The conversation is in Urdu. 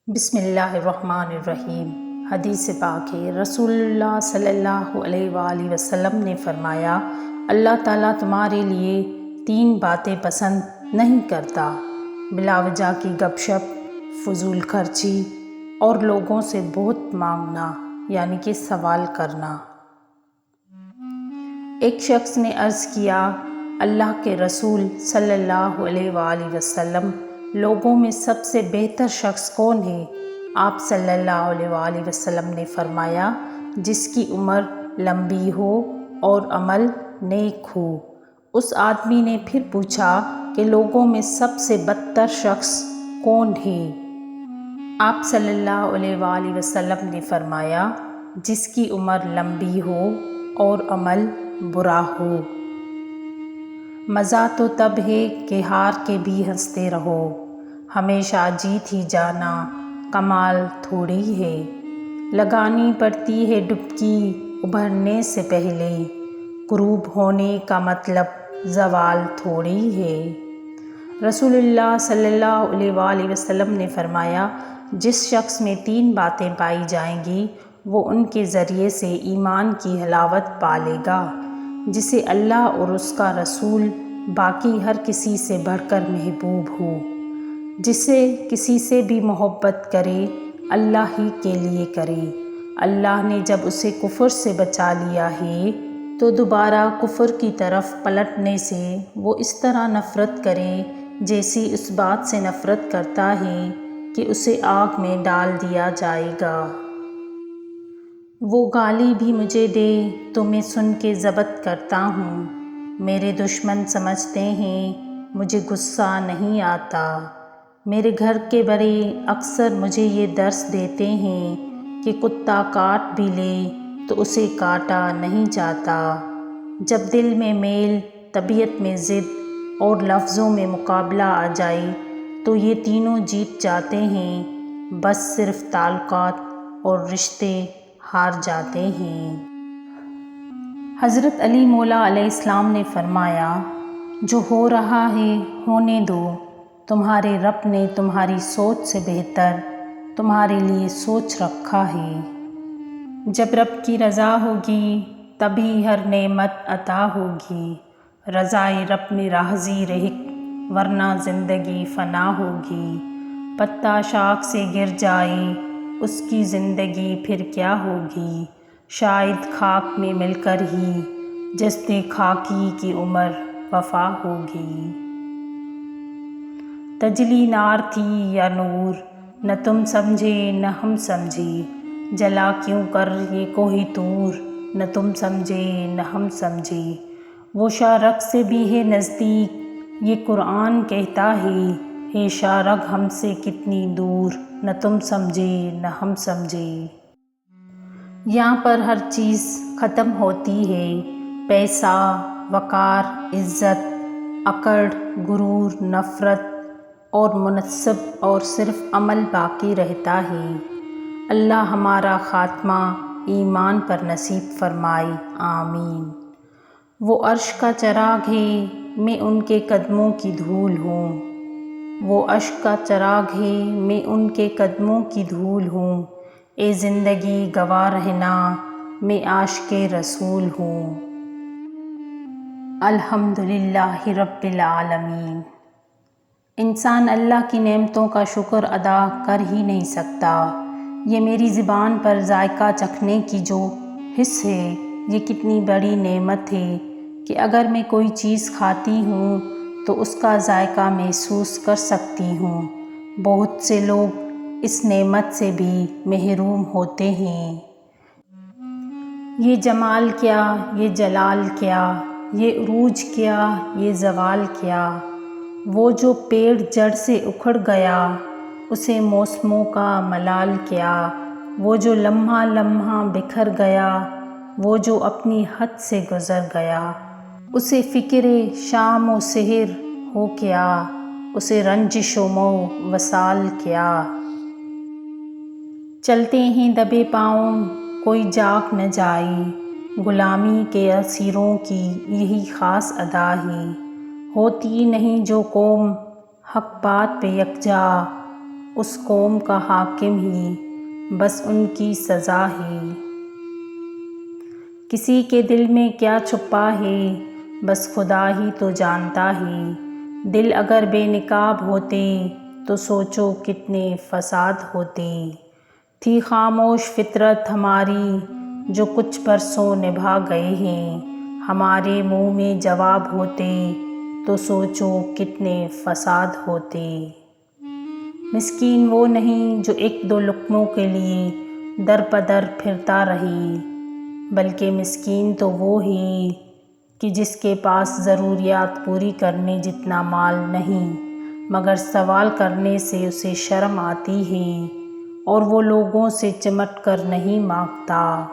بسم اللہ الرحمن الرحیم۔ حدیث پاک ہے، رسول اللہ صلی اللہ علیہ وآلہ وسلم نے فرمایا، اللہ تعالیٰ تمہارے لیے 3 باتیں پسند نہیں کرتا: بلا وجہ کی گپ شپ، فضول خرچی اور لوگوں سے بہت مانگنا یعنی کہ سوال کرنا۔ ایک شخص نے عرض کیا، اللہ کے رسول صلی اللہ علیہ وآلہ وسلم، لوگوں میں سب سے بہتر شخص کون ہے؟ آپ صلی اللہ علیہ وآلہ وسلم نے فرمایا، جس کی عمر لمبی ہو اور عمل نیک ہو۔ اس آدمی نے پھر پوچھا کہ لوگوں میں سب سے بدتر شخص کون ہے؟ آپ صلی اللہ علیہ وآلہ وسلم نے فرمایا، جس کی عمر لمبی ہو اور عمل برا ہو۔ مزہ تو تب ہے کہ ہار کے بھی ہنستے رہو، ہمیشہ جیت ہی جانا کمال تھوڑی ہے، لگانی پڑتی ہے ڈبکی ابھرنے سے پہلے، غروب ہونے کا مطلب زوال تھوڑی ہے۔ رسول اللہ صلی اللہ علیہ وآلہ وسلم نے فرمایا، جس شخص میں 3 باتیں پائی جائیں گی وہ ان کے ذریعے سے ایمان کی حلاوت پالے گا، جسے اللہ اور اس کا رسول باقی ہر کسی سے بڑھ کر محبوب ہو، جسے کسی سے بھی محبت کرے اللہ ہی کے لیے کرے۔ اللہ نے جب اسے کفر سے بچا لیا ہے تو دوبارہ کفر کی طرف پلٹنے سے وہ اس طرح نفرت کرے جیسی اس بات سے نفرت کرتا ہے کہ اسے آگ میں ڈال دیا جائے گا۔ وہ گالی بھی مجھے دے تو میں سن کے ضبط کرتا ہوں، میرے دشمن سمجھتے ہیں مجھے غصہ نہیں آتا۔ میرے گھر کے بڑے اکثر مجھے یہ درس دیتے ہیں کہ کتا کاٹ بھی لے تو اسے کاٹا نہیں جاتا۔ جب دل میں میل، طبیعت میں ضد اور لفظوں میں مقابلہ آ جائے تو یہ تینوں جیت جاتے ہیں، بس صرف تعلقات اور رشتے ہار جاتے ہیں۔ حضرت علی مولا علیہ السلام نے فرمایا، جو ہو رہا ہے ہونے دو، تمہارے رب نے تمہاری سوچ سے بہتر تمہارے لیے سوچ رکھا ہے۔ جب رب کی رضا ہوگی تبھی ہر نعمت عطا ہوگی، رضائے رب میں راضی رہ ورنہ زندگی فنا ہوگی۔ پتا شاخ سے گر جائے اس کی زندگی پھر کیا ہوگی، شاید خاک میں مل کر ہی جسد خاکی کی عمر وفا ہوگی۔ تجلی نار تھی یا نور، نہ تم سمجھے نہ ہم سمجھے، جلا کیوں کر یہ کوہ طور، نہ تم سمجھے نہ ہم سمجھے۔ وہ شارق سے بھی ہے نزدیک، یہ قرآن کہتا ہے شارق ہم سے کتنی دور، نہ تم سمجھے نہ ہم سمجھے۔ یہاں پر ہر چیز ختم ہوتی ہے، پیسہ، وقار، عزت، اکڑ، غرور، نفرت اور منصب، اور صرف عمل باقی رہتا ہے۔ اللہ ہمارا خاتمہ ایمان پر نصیب فرمائے، آمین۔ وہ عرش کا چراغ ہے، میں ان کے قدموں کی دھول ہوں۔ وہ عرش کا چراغ ہے، میں ان کے قدموں کی دھول ہوں۔ اے زندگی گواہ رہنا، میں عاشق رسول ہوں۔ الحمدللہ رب العالمین۔ انسان اللہ کی نعمتوں کا شکر ادا کر ہی نہیں سکتا۔ یہ میری زبان پر ذائقہ چکھنے کی جو حس ہے، یہ کتنی بڑی نعمت ہے کہ اگر میں کوئی چیز کھاتی ہوں تو اس کا ذائقہ محسوس کر سکتی ہوں۔ بہت سے لوگ اس نعمت سے بھی محروم ہوتے ہیں۔ یہ جمال کیا، یہ جلال کیا، یہ عروج کیا، یہ زوال کیا۔ وہ جو پیڑ جڑ سے اکھڑ گیا، اسے موسموں کا ملال کیا۔ وہ جو لمحہ لمحہ بکھر گیا، وہ جو اپنی حد سے گزر گیا، اسے فکر شام و سحر ہو کیا، اسے رنج شم و وصال کیا۔ چلتے ہیں دبے پاؤں کوئی جاگ نہ جائے، غلامی کے اسیروں کی یہی خاص ادا ہے۔ ہوتی نہیں جو قوم حق بات پہ یکجا، اس قوم کا حاکم ہی بس ان کی سزا ہے۔ کسی کے دل میں کیا چھپا ہے بس خدا ہی تو جانتا ہے۔ دل اگر بے نقاب ہوتے تو سوچو کتنے فساد ہوتے۔ تھی خاموش فطرت ہماری جو کچھ برسوں نبھا گئے ہیں۔ ہمارے منہ میں جواب ہوتے تو سوچو کتنے فساد ہوتے۔ مسکین وہ نہیں جو ایک دو لقموں کے لیے در بدر پھرتا رہے، بلکہ مسکین تو وہ ہے کہ جس کے پاس ضروریات پوری کرنے جتنا مال نہیں، مگر سوال کرنے سے اسے شرم آتی ہے اور وہ لوگوں سے چمٹ کر نہیں مانگتا۔